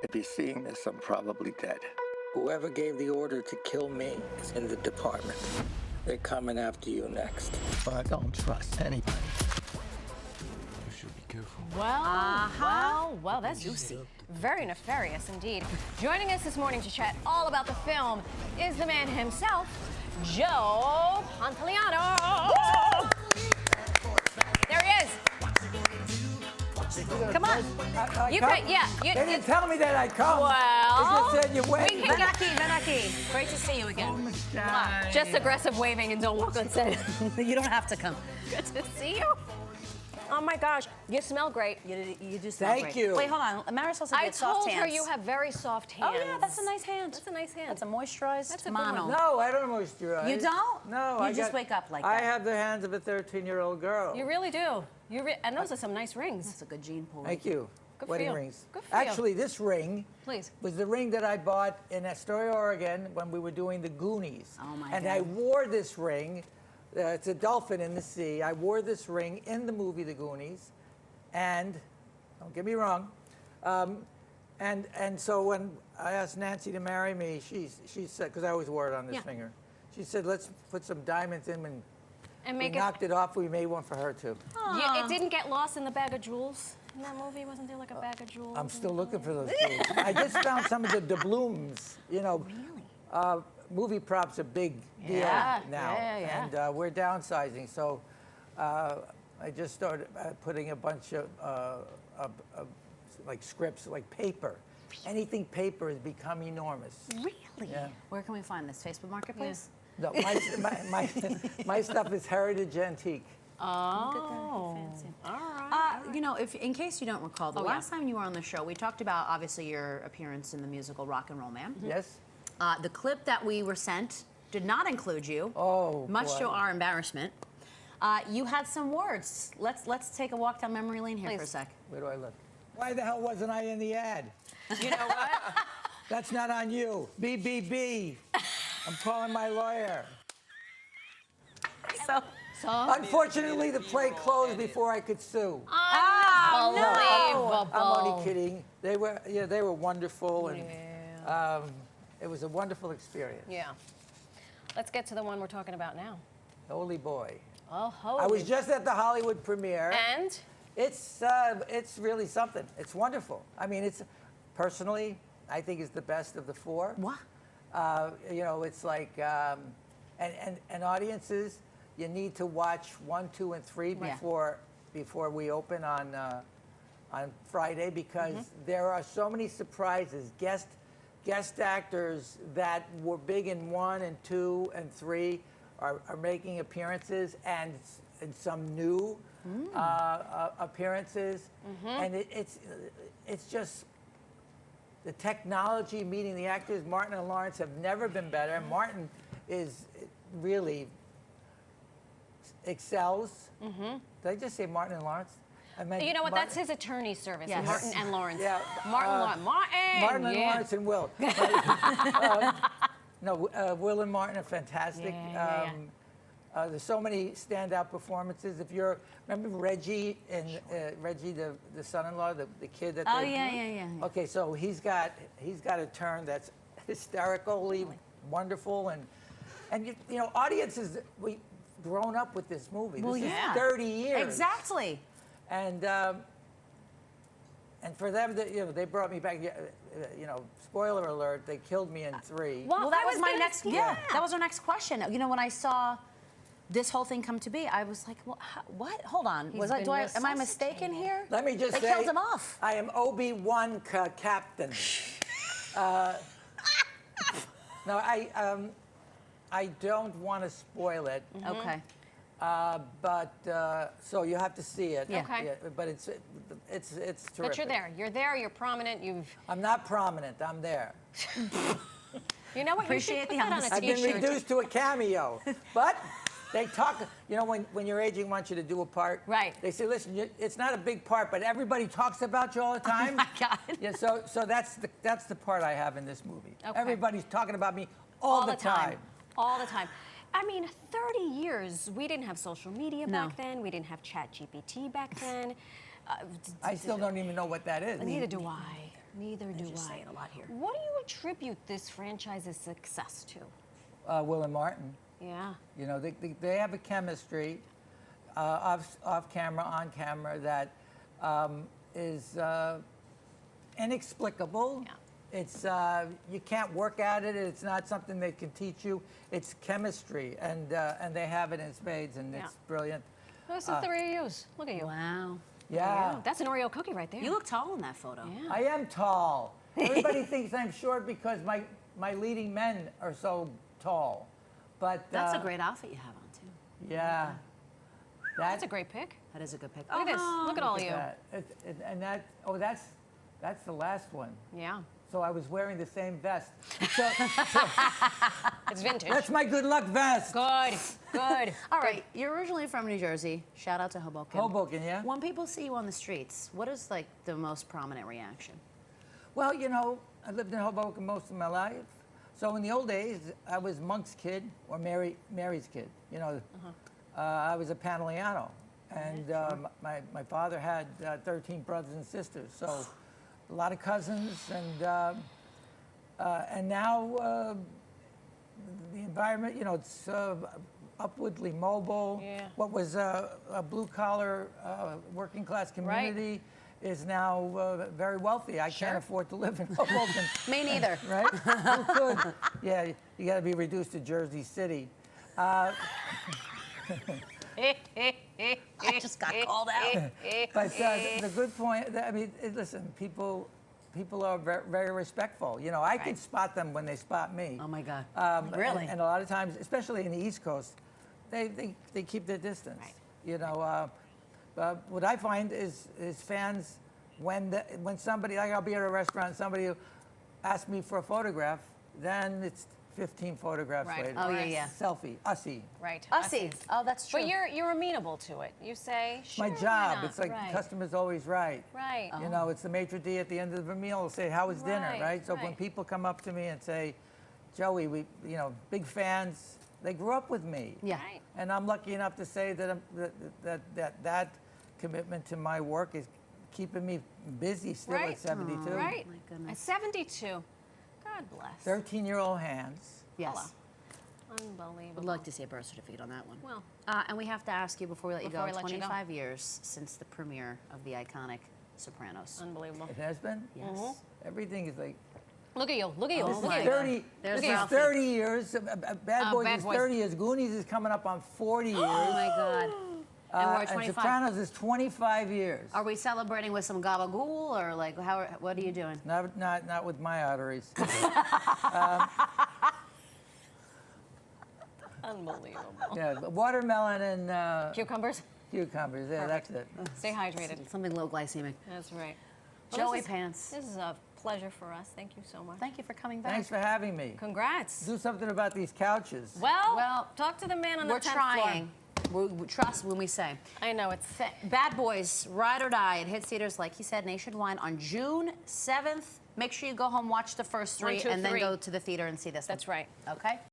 If you're seeing this, I'm probably dead. Whoever gave the order to kill me is in the department. They're coming after you next. I don't trust anybody. You should be careful. Well, that's juicy. Very nefarious indeed. Joining us this morning to chat all about the film is the man himself, Joe Pantoliano. There he is. Come on. You come? can, yeah. They didn't tell me that I'd come. Well, They just said you wait. we can get Great to see you again. just aggressive waving and don't walk on set. You don't have to come. Good to see you. Oh my gosh, you smell great. You do smell Thank great. you. Wait, hold on. Marisol said you I had soft told hands. her you have very soft hands. Oh yeah, that's a nice hand. That's a nice hand. That's a moisturized That's a good mono. one. No, I don't moisturize. You don't? No, You I just wake up like I that. have the hands of a 13-year-old girl. You really do. And those are some nice rings. That's a good gene pool. Thank you. Good for Wedding you. rings. Good for you. Actually, this ring Please. was the ring that I bought in Astoria, Oregon when we were doing the Goonies. Oh, my And God. I wore this ring. It's a dolphin in the sea. I wore this ring in the movie The Goonies. And, don't get me wrong, and so when I asked Nancy to marry me, she said, because I always wore it on this Yeah. finger, she said, let's put some diamonds in, and And we make knocked it off. We made one for her, too. it didn't get lost in the bag of jewels in that movie? Wasn't there like a bag of jewels? I'm still looking for those jewels. I just found some of the doubloons, you know. Really? Movie props are big deal Yeah, now, yeah. and we're downsizing. So I just started putting a bunch of like scripts, like paper. Anything paper has become enormous. Really? Yeah. Where can we find this? Facebook Marketplace? No, my stuff is heritage antique. Oh. Fancy. All right. You know, if in case you don't recall, the Oh, last time you were on the show, we talked about obviously your appearance in the musical Rock and Roll Man. Yes. The clip that we were sent did not include you. Oh, much boy. to our embarrassment. You had some words. Let's take a walk down memory lane here for a Please. sec. Where do I look? Why the hell wasn't I in the ad? You know what? That's not on you. BBB. I'm calling my lawyer. So Unfortunately, the play closed before I could sue. Unbelievable. I'm only kidding. They were wonderful, and it was a wonderful experience. Yeah. Let's get to the one we're talking about now. Holy boy. Oh, I was just at the Hollywood premiere. And? It's really something. It's wonderful. I mean, it's personally, I think it's the best of the four. what? You know, it's like, and audiences, you need to watch 1, 2, and 3 before we open on Friday, because there are so many surprises. Guest actors that were big in 1 and 2 and 3 are making appearances, and some new appearances, and it's just. The technology meeting the actors, Martin and Lawrence, have never been better. Martin is really excels. Did I just say Martin and Lawrence? I meant You know what? Martin- That's his attorney service, Yes. Martin and Lawrence. Yeah, Martin Martin and yeah. Lawrence and Will. No, Will and Martin are fantastic. Yeah. There's so many standout performances. If you're, remember Reggie and Reggie, the son-in-law, the kid that. Oh they- yeah. Okay, so he's got a turn that's hysterically wonderful, and you know, audiences, we grown up with this movie. Well, this yeah. is 30 years. Exactly. And for them, they brought me back. You know, spoiler alert, they killed me in 3. Well, that I was my gonna- next. Yeah, that was our next question. You know, when I saw this whole thing come to be, I was like, well, what? Hold on. He's Am I been mistaken here? Let me just They say, killed him off. I am Obi-Wan captain. No, I don't want to spoil it. Okay. But so you have to see it. Yeah. Okay. But it's terrific. But you're there. You're there. You're prominent. I'm not prominent. I'm there. You know what? Appreciate you should the put that on a honesty. I've been T-shirt. reduced to a cameo. But they talk. You know, when your agent wants you to do a part, Right. They say, listen, it's not a big part, but everybody talks about you all the time. Oh my God. Yeah. So that's the part I have in this movie. Okay. Everybody's talking about me all the time. All the time. I mean, 30 years. We didn't have social media back then. We didn't have Chat GPT back then. I still don't even know what that is. Neither do I. Neither do just I. saying a lot here. What do you attribute this franchise's success to? Will and Martin. Yeah. You know, they have a chemistry off camera, on camera that is inexplicable. Yeah. It's you can't work at it. It's not something they can teach you. It's chemistry, and they have it in spades, and Yeah. it's brilliant. Those are the three of yous. Look at you. Wow. Yeah, That's an Oreo cookie right there. You look tall in that photo. Yeah. I am tall. Everybody thinks I'm short because my leading men are so tall, but That's a great outfit you have on, too. Yeah, That's a great pick. That is a good pick. Look at this. Look at all of you. And that's the last one. Yeah. So I was wearing the same vest. So It's vintage. that's my good luck vest. Good. Good. All right, you're originally from New Jersey. Shout out to Hoboken. Hoboken, yeah. When people see you on the streets, what is like the most prominent reaction? Well, you know, I lived in Hoboken most of my life. So in the old days, I was Monk's kid or Mary's kid. You know, I was a Pantoliano, and my father had 13 brothers and sisters. So a lot of cousins, and now the environment, you know, it's upwardly mobile. Yeah. What was a blue-collar, working-class community is now very wealthy. I can't afford to live in Hoboken. Me neither. Right? Who could? Yeah, you got to be reduced to Jersey City. I just got called out. But the good point, I mean, listen, people are very respectful. You know, I can spot them when they spot me. Oh my God. Really? And a lot of times, especially in the East Coast, they keep their distance. Right. You know, what I find is fans, when somebody, like I'll be at a restaurant, somebody asks me for a photograph, then it's 15 photographs Right. later. Oh, yeah. Selfie, ussy. Right. Ussy. Oh, that's true. But you're amenable to it. You say, sure, My why job. not? It's like right. customer's always right. Right. You know, it's the maitre d' at the end of the meal will say, how was dinner, Right, right? So when right. people come up to me and say, Joey, you know, big fans, they grew up with me. Yeah. Right. And I'm lucky enough to say that that commitment to my work is keeping me busy still Right. at 72. Right. my goodness. At 72. God bless. 13-year-old hands. Yes. Unbelievable. Would like to see a birth certificate on that one. Well. And we have to ask you before we let you Before go, we let you go. 25 years since the premiere of the iconic Sopranos. Unbelievable. It has been? Yes. Everything is like, Look at you. Look at you. Oh Look my at it's you. 30, There's this is Ralphie. 30 years. Bad Boys Bad is Boys. 30 years. Goonies is coming up on 40 years. Oh my God. And we're 25. Sopranos is 25 years. Are we celebrating with some gabagool or like what are you doing? Not with my arteries. Unbelievable. Yeah, but watermelon and Cucumbers. cucumbers. Yeah, that's it. Stay hydrated. Something low glycemic. That's right. Joey this is- Pants. This is a pleasure for us. Thank you so much. Thank you for coming back. Thanks for having me. Congrats. Do something about these couches. Well, talk to the man on the We're 10th trying. We trust when we say. Floor. I know it's. Bad Boys, Ride or Die. It hits theaters, like he said, nationwide on June 7th. Make sure you go home, watch the first 3, 1, 2, and then 3. go to the theater and see this one. That's right. Okay?